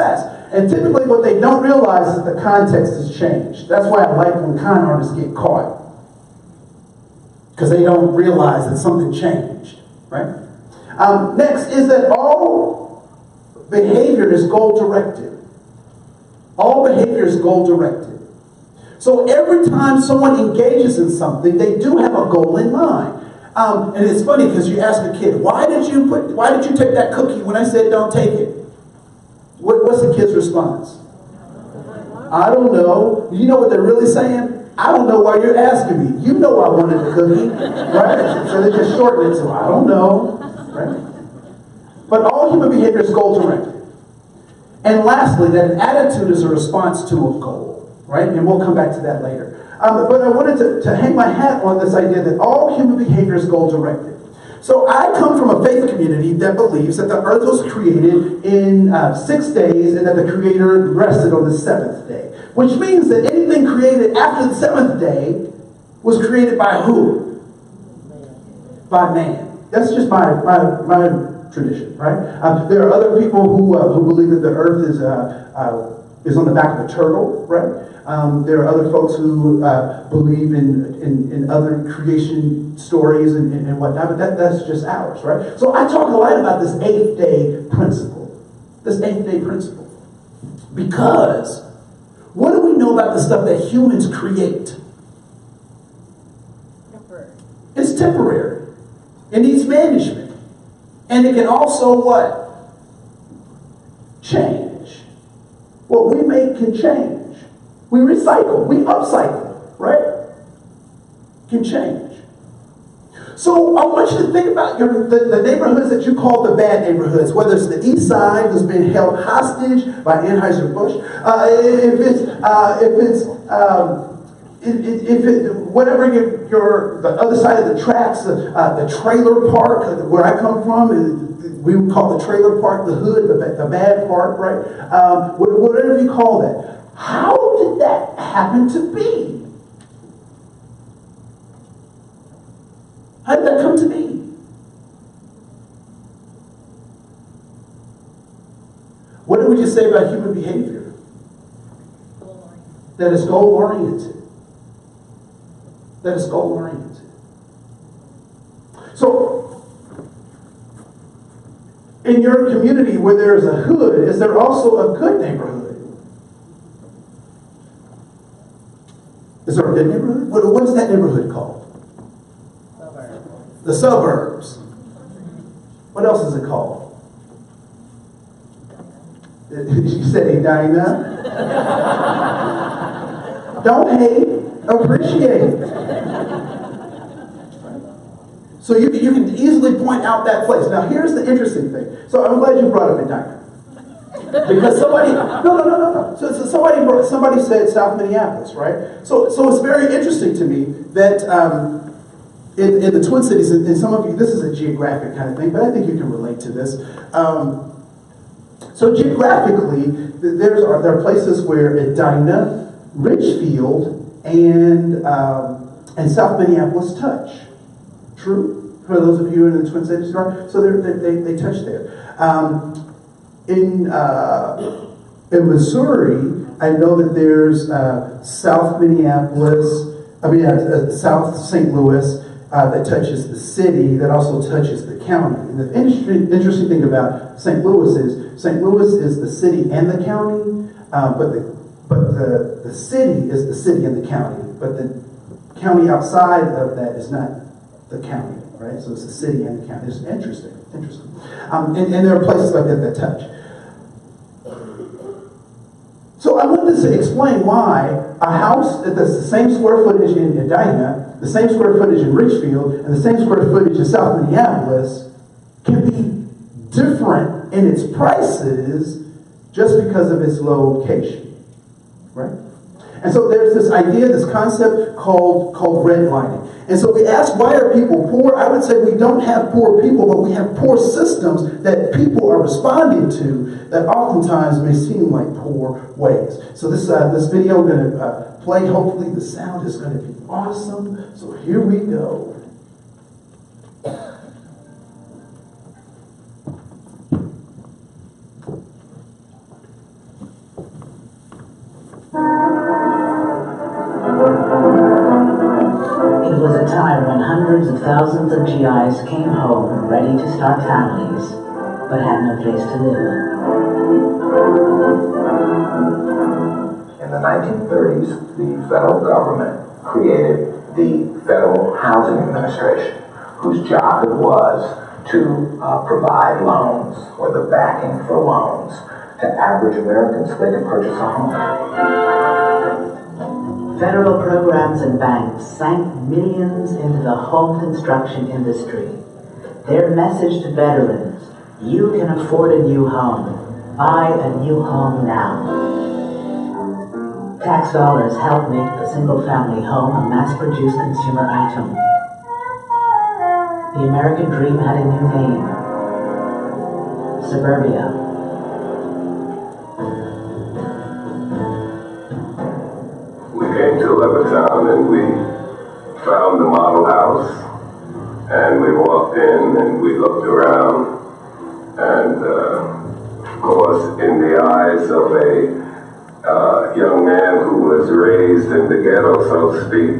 success. And typically what they don't realize is the context has changed. That's why I like when con artists get caught. Because they don't realize that something changed, right? Next is that all behavior is goal-directed. All behavior is goal-directed. So every time someone engages in something, they do have a goal in mind. And it's funny because you ask a kid, why did you take that cookie when I said don't take it? What's the kid's response? I don't know. You know what they're really saying? I don't know why you're asking me. You know I wanted the cookie, right? So they just shorten it to I don't know, right? But all human behavior is goal-directed. And lastly, that an attitude is a response to a goal, right? And we'll come back to that later. But I wanted to hang my hat on this idea that all human behavior is goal-directed. So I come from a faith community that believes that the earth was created in 6 days and that the Creator rested on the 7th day. Which means that anything created after the 7th day was created by who? By man. That's just my tradition, right? There are other people who believe that the earth is on the back of a turtle, right? There are other folks who believe in other creation stories and whatnot, but that's just ours, right? So I talk a lot about this 8th day principle. This 8th day principle. Because what do we know about the stuff that humans create? Temporary. It's temporary. It needs management. And it can also what? Change. What we make can change. We recycle, we upcycle, right? Can change. So I want you to think about the neighborhoods that you call the bad neighborhoods, whether it's the East Side that's been held hostage by Anheuser-Busch, whatever the other side of the tracks, the trailer park where I come from, we would call the trailer park the hood, the bad part, right? Whatever you call that. How did that happen to be? How did that come to be? What did we just say about human behavior? That is goal-oriented. That is goal-oriented. So, in your community where there's a hood, is there also a good neighborhood? Is there a good neighborhood? What is that neighborhood called? Suburbs. The suburbs. What else is it called? You said Edina. Don't hate, appreciate. So you can easily point out that place. Now here's the interesting thing. So I'm glad you brought up Edina. Because somebody, no. So somebody said South Minneapolis, right? So it's very interesting to me that in the Twin Cities, and some of you, this is a geographic kind of thing, but I think you can relate to this. So geographically, there are places where Edina, Richfield, and South Minneapolis touch. True? For those of you in the Twin Cities, so they touch there. In Missouri, I know that there's South Minneapolis, South St. Louis that touches the city, that also touches the county. And the interesting thing about St. Louis is the city and the county, but the city is the city and the county, but the county outside of that is not the county, right? So it's the city and the county. It's interesting. And there are places like that touch. So I wanted to explain why a house that's the same square footage in Edina, the same square footage in Richfield, and the same square footage in South Minneapolis can be different in its prices just because of its location, right? And so there's this idea, this concept called redlining. And so we ask, why are people poor? I would say we don't have poor people, but we have poor systems that people are responding to that oftentimes may seem like poor ways. So this video I'm going to play. Hopefully the sound is going to be awesome. So here we go. time when hundreds of thousands of GIs came home ready to start families, but had no place to live. In the 1930s, the federal government created the Federal Housing Administration, whose job it was to provide loans or the backing for loans to average Americans so they could purchase a home. Federal programs and banks sank millions into the home construction industry. Their message to veterans: you can afford a new home. Buy a new home now. Tax dollars helped make the single-family home a mass-produced consumer item. The American dream had a new name: suburbia. We came to Levittown and we found the model house, and we walked in and we looked around, and of course, in the eyes of a young man who was raised in the ghetto, so to speak,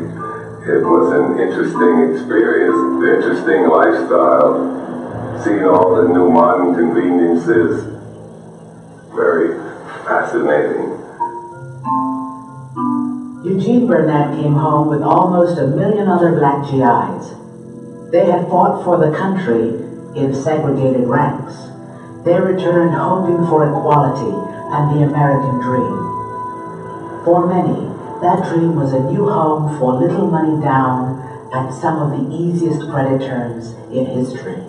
it was an interesting experience, interesting lifestyle, seeing all the new modern conveniences, very fascinating. Eugene Burnett came home with almost 1 million other black GIs. They had fought for the country in segregated ranks. They returned hoping for equality and the American dream. For many, that dream was a new home for little money down and some of the easiest credit terms in history.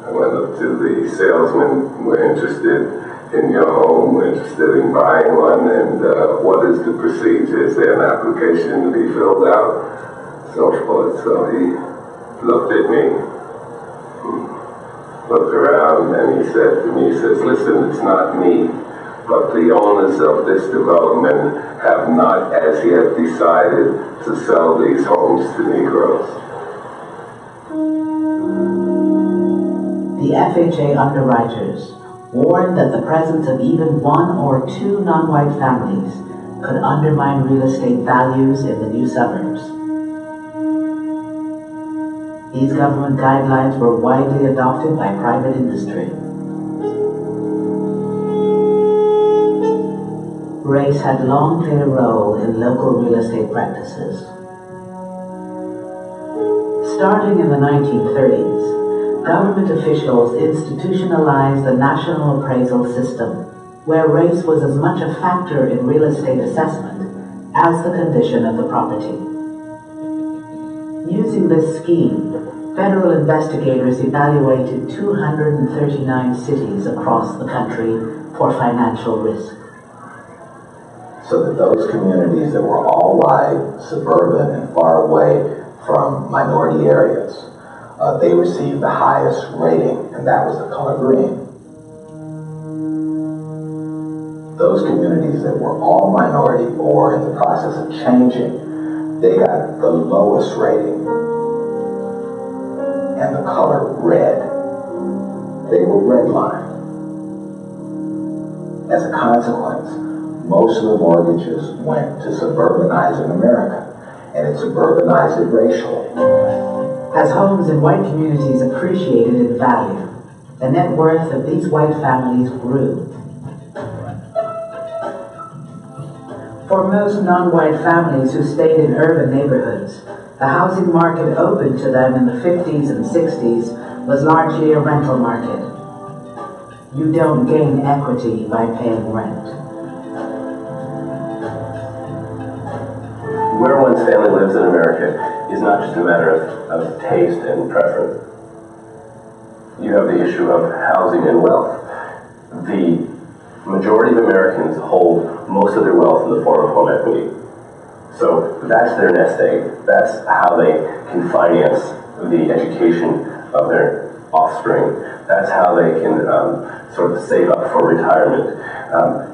I went up to the salesman: we're interested in your home, we're interested in buying one, and what is the procedure? Is there an application to be filled out? So forth. So he looked at me, looked around, and he said to me, he says, listen, it's not me, but the owners of this development have not as yet decided to sell these homes to Negroes. The FHA underwriters warned that the presence of even one or two non-white families could undermine real estate values in the new suburbs. These government guidelines were widely adopted by private industry. Race had long played a role in local real estate practices. Starting in the 1930s, government officials institutionalized the national appraisal system, where race was as much a factor in real estate assessment as the condition of the property. Using this scheme, federal investigators evaluated 239 cities across the country for financial risk. So that those communities that were all white, suburban, and far away from minority areas, they received the highest rating, and that was the color green. Those communities that were all minority or in the process of changing, they got the lowest rating, and the color red. They were redlined. As a consequence, most of the mortgages went to suburbanizing America, and it suburbanized it racially. As homes in white communities appreciated in value, the net worth of these white families grew. For most non-white families who stayed in urban neighborhoods, the housing market open to them in the 50s and 60s was largely a rental market. You don't gain equity by paying rent. Where one's family lives in America is not just a matter of taste and preference. You have the issue of housing and wealth. The majority of Americans hold most of their wealth in the form of home equity. So that's their nest egg. That's how they can finance the education of their offspring. That's how they can sort of save up for retirement.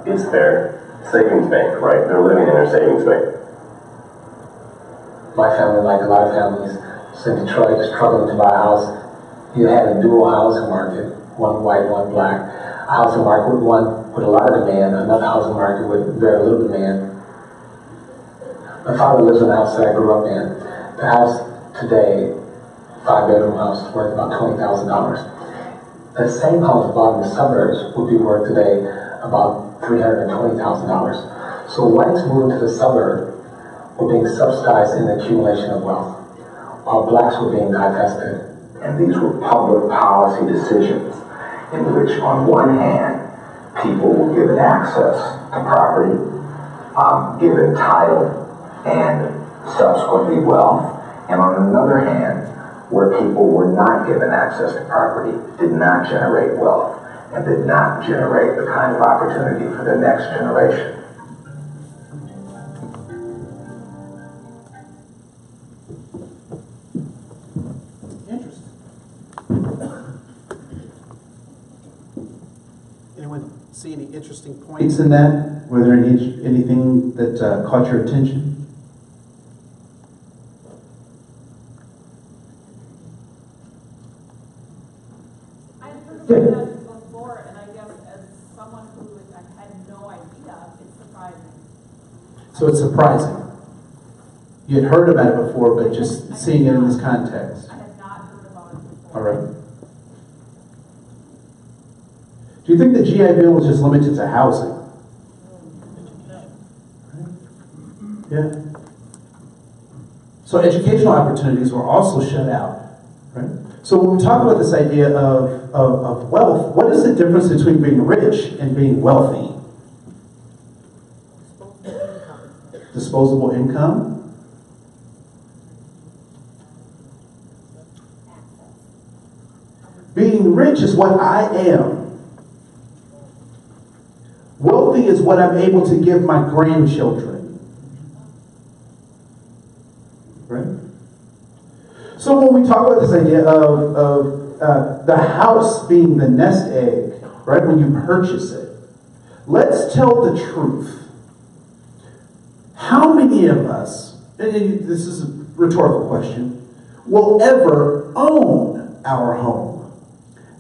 It's their savings bank, right? They're living in their savings bank. My family, like a lot of families, in Detroit, struggling to buy a house. You had a dual housing market, one white, one black. A housing market with one with a lot of demand, another housing market with very little demand. My father lives in the house that I grew up in. The house today, 5-bedroom house, is worth about $20,000. The same house bought in the suburbs would be worth today about $320,000. So whites moving to the suburb were being subsidized in the accumulation of wealth, while blacks were being divested. And these were public policy decisions in which, on one hand, people were given access to property, given title, and subsequently wealth, and on another hand, where people were not given access to property, did not generate wealth, and did not generate the kind of opportunity for the next generation. Interesting. Anyone see any interesting points in that? Were there anything that caught your attention? That before, and I guess as someone who had no idea, it's surprising. So it's surprising. You had heard about it before, but just seeing it in this context. I had not heard about it before. All right. Do you think the GI Bill was just limited to housing? Yeah. So educational opportunities were also shut out, right? So when we talk about this idea of wealth, what is the difference between being rich and being wealthy? Disposable income. Being rich is what I am. Wealthy is what I'm able to give my grandchildren. Right? So when we talk about this idea of the house being the nest egg, right, when you purchase it, let's tell the truth. How many of us, and this is a rhetorical question, will ever own our home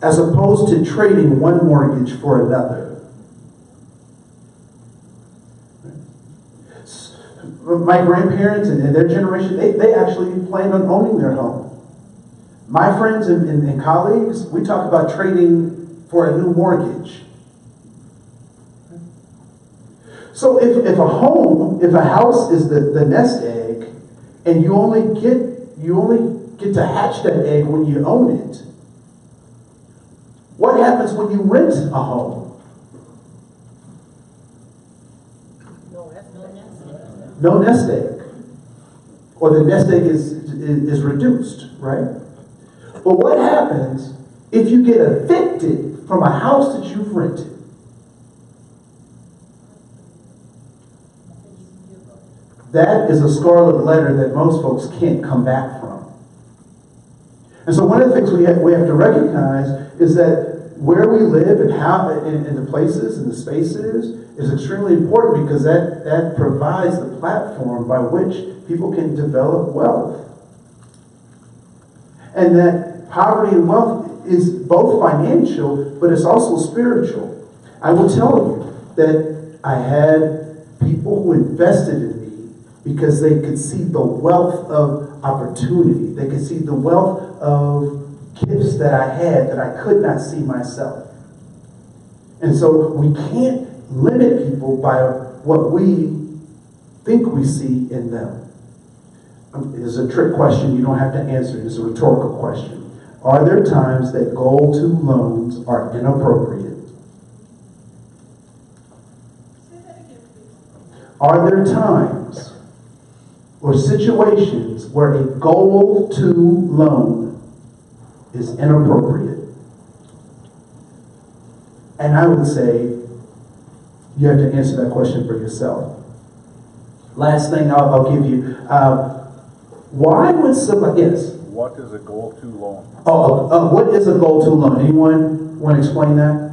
as opposed to trading one mortgage for another? My grandparents and their generation, they actually planned on owning their home. My friends and colleagues, we talk about trading for a new mortgage. So if a house is the nest egg, and you only get to hatch that egg when you own it, what happens when you rent a home? No nest egg. Or the nest egg is reduced, right? But what happens if you get evicted from a house that you've rented? That is a scarlet letter that most folks can't come back from. And so one of the things we have to recognize is that where we live and how in the places and the spaces is extremely important, because that provides the platform by which people can develop wealth. And that poverty and wealth is both financial, but it's also spiritual. I will tell you that I had people who invested in me because they could see the wealth of opportunity. They could see the wealth of gifts that I had that I could not see myself. And so we can't limit people by what we think we see in them. It is a trick question. You don't have to answer it. It's a rhetorical question. Are there times that Goal 2 loans are inappropriate? Are there times or situations where a Goal 2 loan is inappropriate? And I would say you have to answer that question for yourself. Last thing I'll give you. Why would somebody, yes? What is a Goal 2 loan? What is a Goal 2 loan? Anyone want to explain that?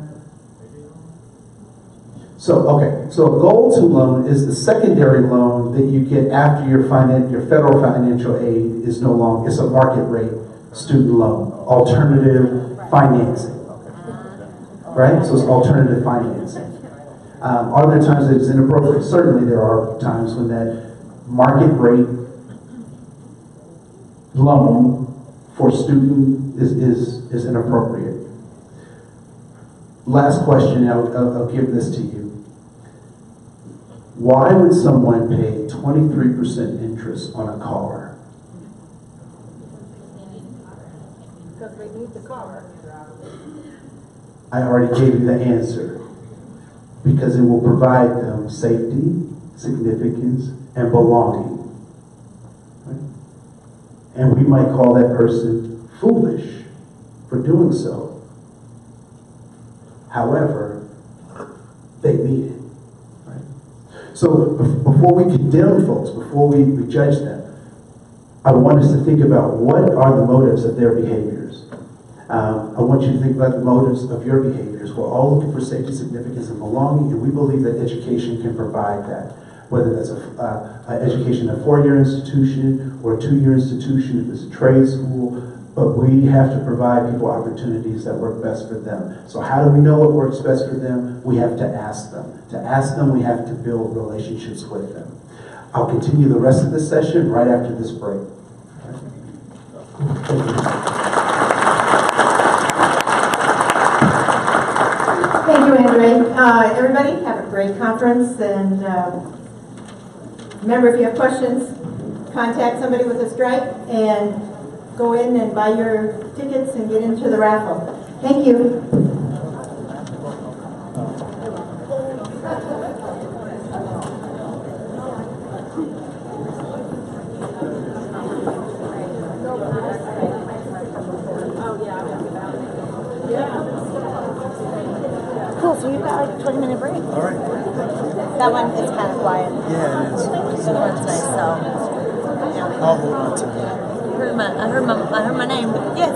So a Goal 2 loan is the secondary loan that you get after your federal financial aid is no longer, it's a market rate student loan, alternative financing. Right? So it's alternative financing. Are there times that it's inappropriate? Certainly there are times when that market rate loan for student is inappropriate. Last question, I'll give this to you. Why would someone pay 23% interest on a car? Because they need the car. I already gave you the answer. Because it will provide them safety, significance, and belonging. Right? And we might call that person foolish for doing so. However, they need it. Right? So before we condemn folks, before we judge them, I want us to think about what are the motives of their behaviors. I want you to think about the motives of your behaviors. We're all looking for safety, significance, and belonging, and we believe that education can provide that. Whether that's an education in a 4-year institution or a 2-year institution, if it's a trade school, but we have to provide people opportunities that work best for them. So how do we know what works best for them? We have to ask them. To ask them, we have to build relationships with them. I'll continue the rest of the session right after this break. Thank you. Thank you, Andre. Everybody, have a great conference, and remember, if you have questions, contact somebody with a stripe and go in and buy your tickets and get into the raffle. Thank you. Cool, so we've got like a 20-minute break. All right. That one is kind of quiet. Yeah, it is. This one's nice, so. I'll hold on to it. I heard my name. Yes.